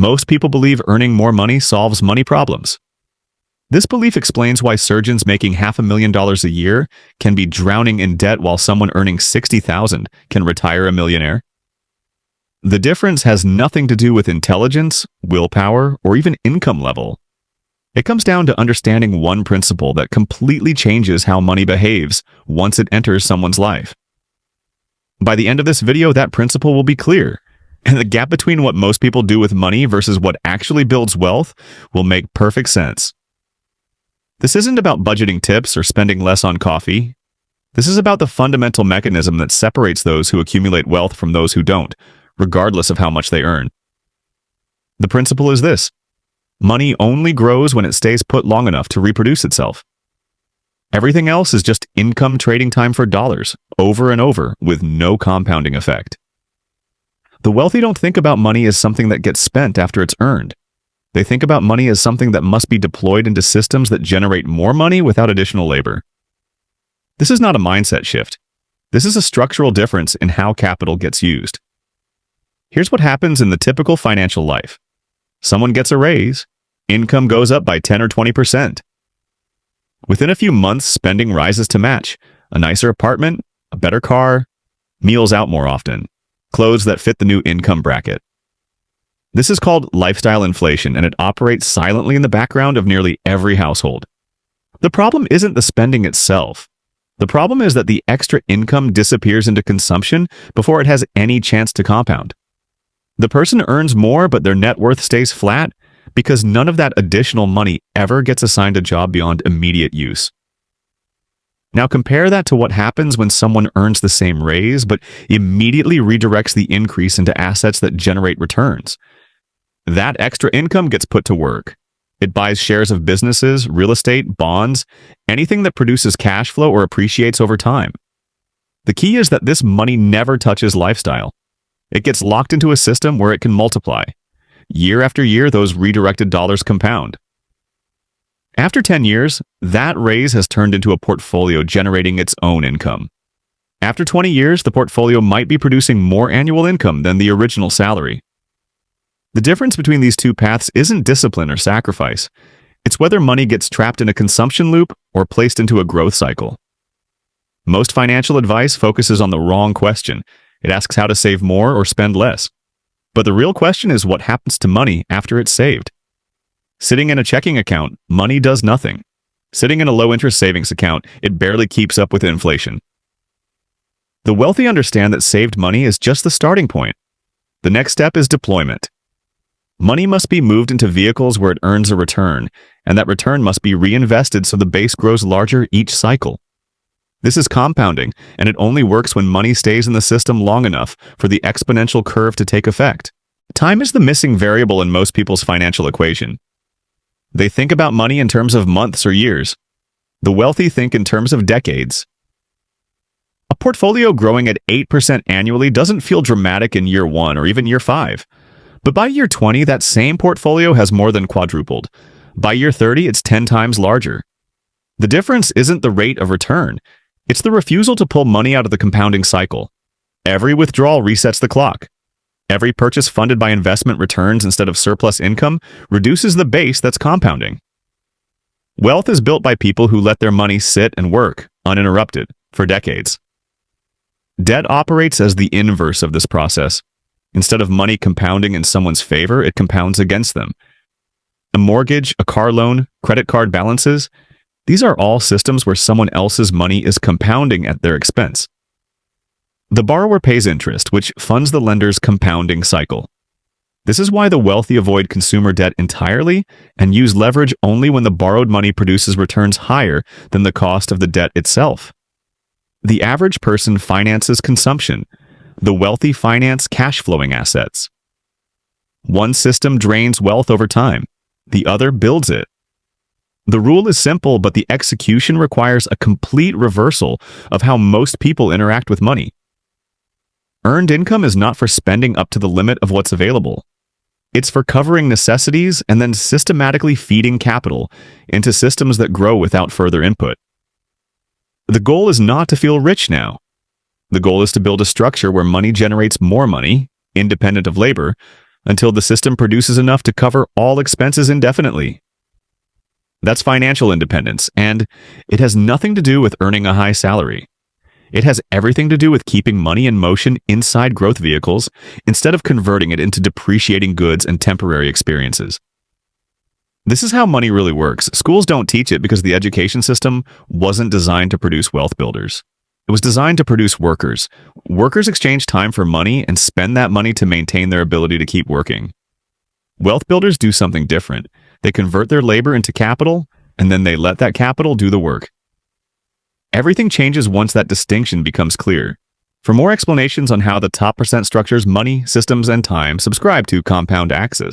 Most people believe earning more money solves money problems. This belief explains why surgeons making $500,000 a year can be drowning in debt while someone earning $60,000 can retire a millionaire. The difference has nothing to do with intelligence, willpower, or even income level. It comes down to understanding one principle that completely changes how money behaves once it enters someone's life. By the end of this video, that principle will be clear, and the gap between what most people do with money versus what actually builds wealth will make perfect sense. This isn't about budgeting tips or spending less on coffee. This is about the fundamental mechanism that separates those who accumulate wealth from those who don't, regardless of how much they earn. The principle is this: money only grows when it stays put long enough to reproduce itself. Everything else is just income trading time for dollars, over and over, with no compounding effect. The wealthy don't think about money as something that gets spent after it's earned. They think about money as something that must be deployed into systems that generate more money without additional labor. This is not a mindset shift. This is a structural difference in how capital gets used. Here's what happens in the typical financial life. Someone gets a raise, income goes up by 10 or 20%. Within a few months, spending rises to match: a nicer apartment, a better car, meals out more often, clothes that fit the new income bracket. This is called lifestyle inflation, and it operates silently in the background of nearly every household. The problem isn't the spending itself. The problem is that the extra income disappears into consumption before it has any chance to compound. The person earns more, but their net worth stays flat because none of that additional money ever gets assigned a job beyond immediate use. Now compare that to what happens when someone earns the same raise, but immediately redirects the increase into assets that generate returns. That extra income gets put to work. It buys shares of businesses, real estate, bonds, anything that produces cash flow or appreciates over time. The key is that this money never touches lifestyle. It gets locked into a system where it can multiply. Year after year, those redirected dollars compound. After 10 years, that raise has turned into a portfolio generating its own income. After 20 years, the portfolio might be producing more annual income than the original salary. The difference between these two paths isn't discipline or sacrifice. It's whether money gets trapped in a consumption loop or placed into a growth cycle. Most financial advice focuses on the wrong question. It asks how to save more or spend less. But the real question is what happens to money after it's saved. Sitting in a checking account, money does nothing. Sitting in a low-interest savings account, it barely keeps up with inflation. The wealthy understand that saved money is just the starting point. The next step is deployment. Money must be moved into vehicles where it earns a return, and that return must be reinvested so the base grows larger each cycle. This is compounding, and it only works when money stays in the system long enough for the exponential curve to take effect. Time is the missing variable in most people's financial equation. They think about money in terms of months or years. The wealthy think in terms of decades. A portfolio growing at 8% annually doesn't feel dramatic in year 1 or even year 5. But by year 20, that same portfolio has more than quadrupled. By year 30, it's 10 times larger. The difference isn't the rate of return. It's the refusal to pull money out of the compounding cycle. Every withdrawal resets the clock. Every purchase funded by investment returns instead of surplus income reduces the base that's compounding. Wealth is built by people who let their money sit and work, uninterrupted, for decades. Debt operates as the inverse of this process. Instead of money compounding in someone's favor, it compounds against them. A mortgage, a car loan, credit card balances, these are all systems where someone else's money is compounding at their expense. The borrower pays interest, which funds the lender's compounding cycle. This is why the wealthy avoid consumer debt entirely and use leverage only when the borrowed money produces returns higher than the cost of the debt itself. The average person finances consumption. The wealthy finance cash-flowing assets. One system drains wealth over time. The other builds it. The rule is simple, but the execution requires a complete reversal of how most people interact with money. Earned income is not for spending up to the limit of what's available. It's for covering necessities and then systematically feeding capital into systems that grow without further input. The goal is not to feel rich now. The goal is to build a structure where money generates more money, independent of labor, until the system produces enough to cover all expenses indefinitely. That's financial independence, and it has nothing to do with earning a high salary. It has everything to do with keeping money in motion inside growth vehicles instead of converting it into depreciating goods and temporary experiences. This is how money really works. Schools don't teach it because the education system wasn't designed to produce wealth builders. It was designed to produce workers. Workers exchange time for money and spend that money to maintain their ability to keep working. Wealth builders do something different. They convert their labor into capital, and then they let that capital do the work. Everything changes once that distinction becomes clear. For more explanations on how the top percent structures money, systems, and time, subscribe to Compound Axis.